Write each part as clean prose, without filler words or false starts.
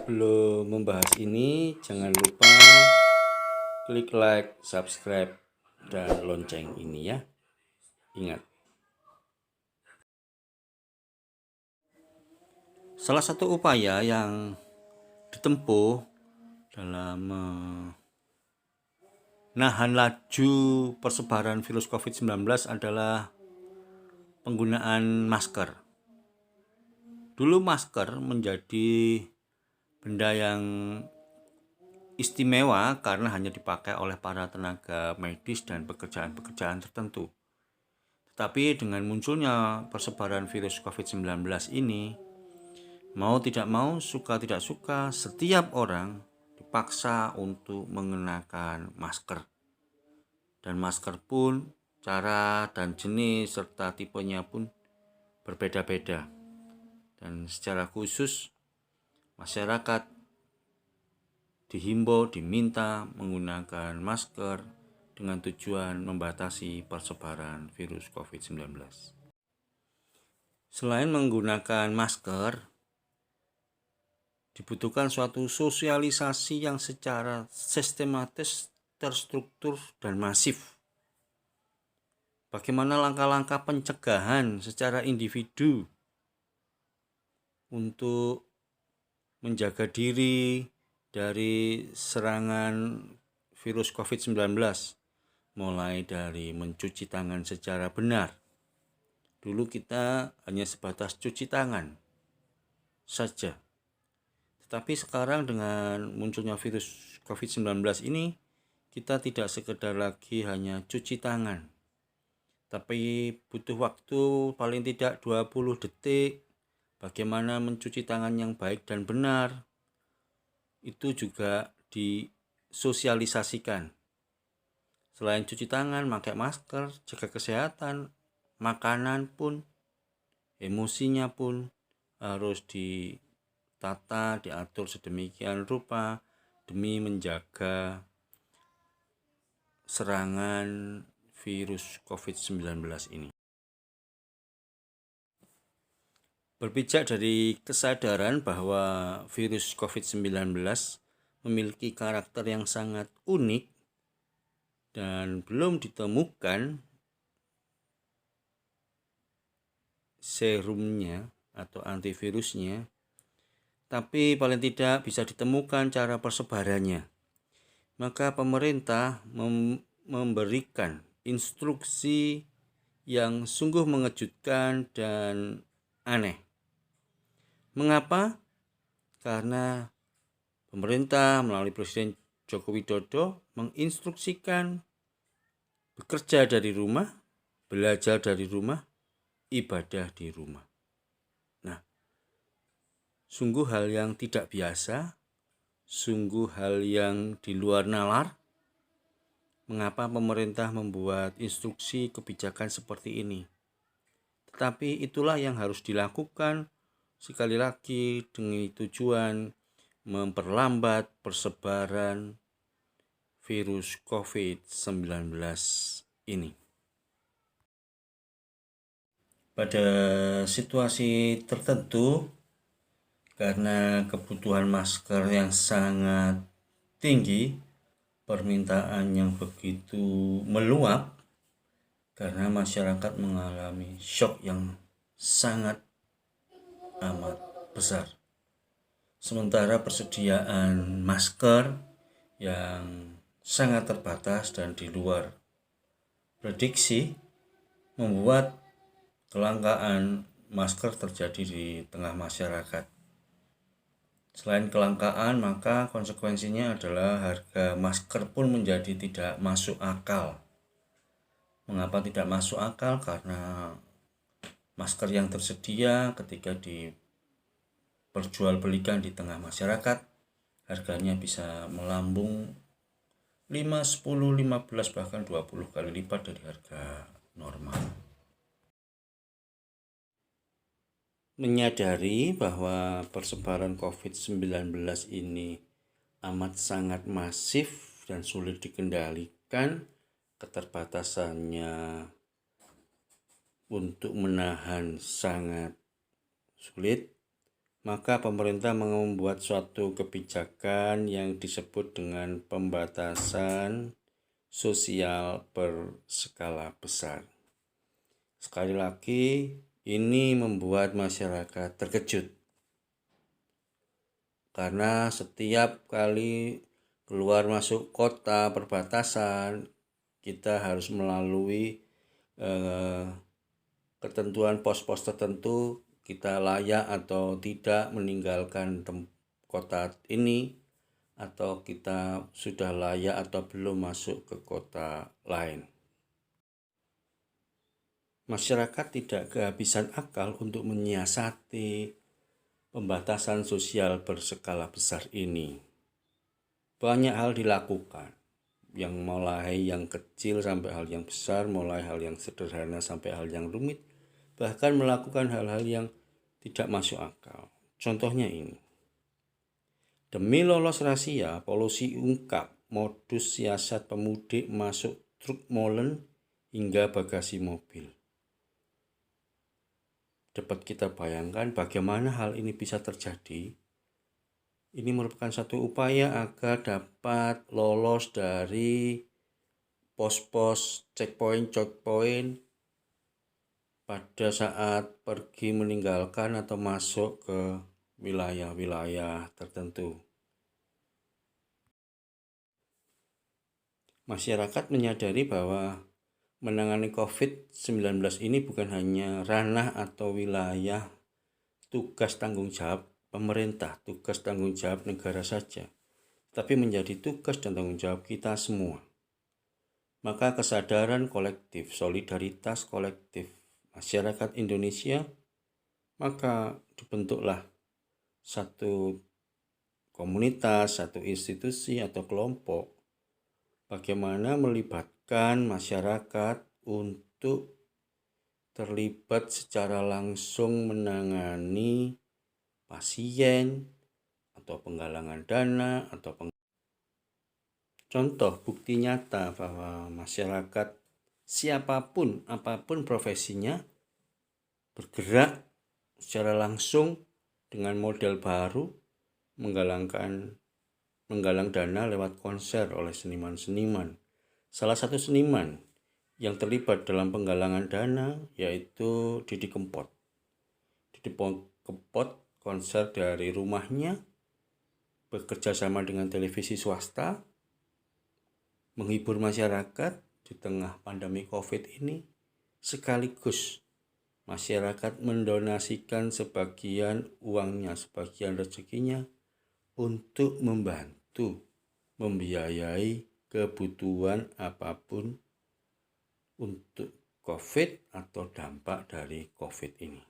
Sebelum membahas ini, jangan lupa klik like, subscribe, dan lonceng ini ya. Ingat. Salah satu upaya yang ditempuh dalam menahan laju persebaran virus COVID-19 adalah penggunaan masker. Dulu masker menjadi benda yang istimewa karena hanya dipakai oleh para tenaga medis dan pekerjaan-pekerjaan tertentu. Tetapi dengan munculnya persebaran virus COVID-19 ini, mau tidak mau, suka tidak suka, setiap orang dipaksa untuk mengenakan masker. Dan masker pun cara dan jenis serta tipenya pun berbeda-beda. Dan secara khusus masyarakat dihimbau, diminta menggunakan masker dengan tujuan membatasi persebaran virus COVID-19. Selain menggunakan masker, dibutuhkan suatu sosialisasi yang secara sistematis, terstruktur, dan masif. Bagaimana langkah-langkah pencegahan secara individu untuk menjaga diri dari serangan virus COVID-19, mulai dari mencuci tangan secara benar. Dulu kita hanya sebatas cuci tangan saja. Tetapi sekarang dengan munculnya virus COVID-19 ini, kita tidak sekedar lagi hanya cuci tangan, tapi butuh waktu paling tidak 20 detik. Bagaimana mencuci tangan yang baik dan benar, itu juga disosialisasikan. Selain cuci tangan, pakai masker, jaga kesehatan, makanan pun, emosinya pun harus ditata, diatur sedemikian rupa demi menjaga serangan virus COVID-19 ini. Berpijak dari kesadaran bahwa virus COVID-19 memiliki karakter yang sangat unik dan belum ditemukan serumnya atau antivirusnya, tapi paling tidak bisa ditemukan cara persebarannya. Maka pemerintah memberikan instruksi yang sungguh mengejutkan dan aneh. Mengapa? Karena pemerintah melalui Presiden Joko Widodo menginstruksikan bekerja dari rumah, belajar dari rumah, ibadah di rumah. Nah, sungguh hal yang tidak biasa, sungguh hal yang di luar nalar. Mengapa pemerintah membuat instruksi kebijakan seperti ini? Tetapi itulah yang harus dilakukan, sekali lagi dengan tujuan memperlambat persebaran virus COVID-19 ini. Pada situasi tertentu, karena kebutuhan masker yang sangat tinggi, permintaan yang begitu meluap, karena masyarakat mengalami shock yang sangat amat besar. Sementara persediaan masker yang sangat terbatas dan di luar prediksi membuat kelangkaan masker terjadi di tengah masyarakat. Selain kelangkaan, maka konsekuensinya adalah harga masker pun menjadi tidak masuk akal. Mengapa tidak masuk akal? Karena masker yang tersedia ketika diperjualbelikan di tengah masyarakat, harganya bisa melambung 5, 10, 15, bahkan 20 kali lipat dari harga normal. Menyadari bahwa persebaran COVID-19 ini amat sangat masif dan sulit dikendalikan, keterbatasannya untuk menahan sangat sulit, maka pemerintah membuat suatu kebijakan yang disebut dengan pembatasan sosial berskala besar. Sekali lagi, ini membuat masyarakat terkejut karena setiap kali keluar masuk kota perbatasan kita harus melalui ketentuan pos-pos tertentu, kita layak atau tidak meninggalkan kota ini, atau kita sudah layak atau belum masuk ke kota lain. Masyarakat tidak kehabisan akal untuk menyiasati pembatasan sosial berskala besar ini. Banyak hal dilakukan, yang mulai yang kecil sampai hal yang besar, mulai hal yang sederhana sampai hal yang rumit, bahkan melakukan hal-hal yang tidak masuk akal. Contohnya ini. Demi lolos rahasia, polisi ungkap modus siasat pemudik masuk truk molen hingga bagasi mobil. Dapat kita bayangkan bagaimana hal ini bisa terjadi. Ini merupakan satu upaya agar dapat lolos dari pos-pos checkpoint pada saat pergi meninggalkan atau masuk ke wilayah-wilayah tertentu. Masyarakat menyadari bahwa menangani COVID-19 ini bukan hanya ranah atau wilayah tugas tanggung jawab pemerintah, tugas tanggung jawab negara saja, tapi menjadi tugas dan tanggung jawab kita semua. Maka kesadaran kolektif, solidaritas kolektif masyarakat Indonesia, maka dibentuklah satu komunitas, satu institusi atau kelompok bagaimana melibatkan masyarakat untuk terlibat secara langsung menangani pasien atau penggalangan dana atau contoh bukti nyata bahwa masyarakat siapapun apapun profesinya bergerak secara langsung dengan model baru menggalang dana lewat konser oleh seniman-seniman. Salah satu seniman yang terlibat dalam penggalangan dana yaitu Didi Kempot. Didi Kempot konser dari rumahnya, bekerja sama dengan televisi swasta, menghibur masyarakat di tengah pandemi COVID ini, sekaligus masyarakat mendonasikan sebagian uangnya, sebagian rezekinya untuk membantu membiayai kebutuhan apapun untuk COVID atau dampak dari COVID ini.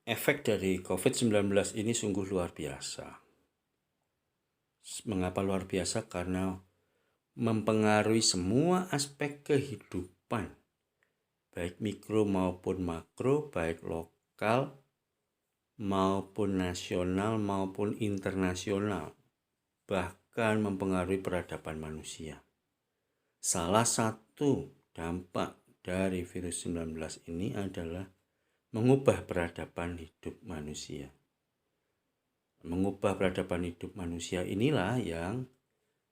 Efek dari COVID-19 ini sungguh luar biasa. Mengapa luar biasa? Karena mempengaruhi semua aspek kehidupan, baik mikro maupun makro, baik lokal maupun nasional maupun internasional, bahkan mempengaruhi peradaban manusia. Salah satu dampak dari virus 19 ini adalah mengubah peradaban hidup manusia. Mengubah peradaban hidup manusia inilah yang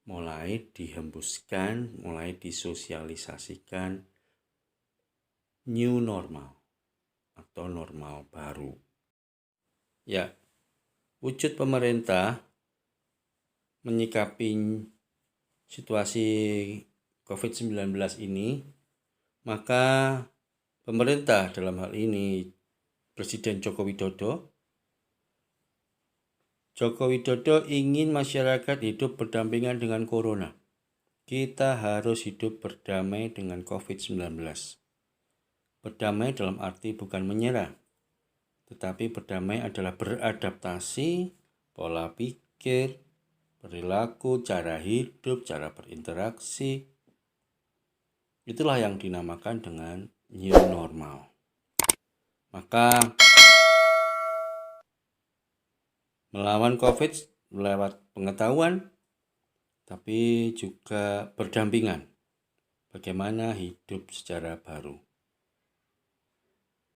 mulai dihembuskan, mulai disosialisasikan new normal atau normal baru. Ya, wujud pemerintah menyikapi situasi COVID-19 ini, maka pemerintah dalam hal ini Presiden Joko Widodo ingin masyarakat hidup berdampingan dengan corona. Kita harus hidup berdamai dengan COVID-19. Berdamai dalam arti bukan menyerah, tetapi berdamai adalah beradaptasi, pola pikir, perilaku, cara hidup, cara berinteraksi. Itulah yang dinamakan dengan new normal. Maka melawan COVID lewat pengetahuan, tapi juga berdampingan. Bagaimana hidup secara baru.